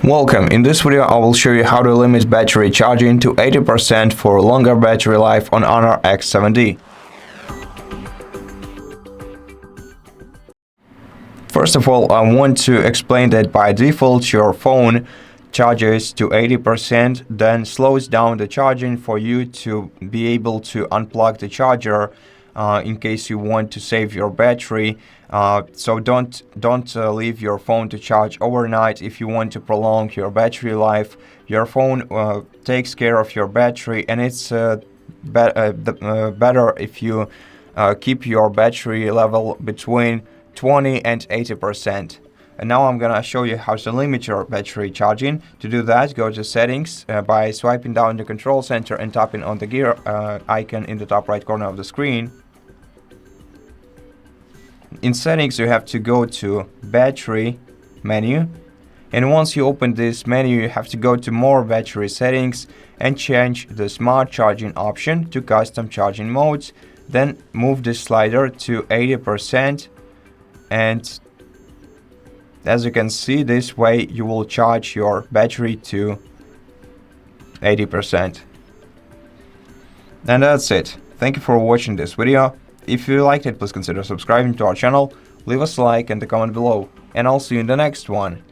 Welcome. In this video I will show you how to limit battery charging to 80% for longer battery life on HONOR X7d. First of all, I want to explain that by default your phone charges to 80%, then slows down the charging for you to be able to unplug the charger in case you want to save your battery. So don't leave your phone to charge overnight if you want to prolong your battery life. Your phone takes care of your battery, and it's better if you keep your battery level between 20 and 80%. And now I'm gonna show you how to limit your battery charging. To do that, go to settings by swiping down the control center and tapping on the gear icon in the top right corner of the screen. In settings, you have to go to battery menu, and once you open this menu, you have to go to more battery settings and change the smart charging option to custom charging modes. Then move the slider to 80%, and as you can see, this way you will charge your battery to 80%. And that's it. Thank you for watching this video. If you liked it, please consider subscribing to our channel, leave us a like and a comment below, and I'll see you in the next one.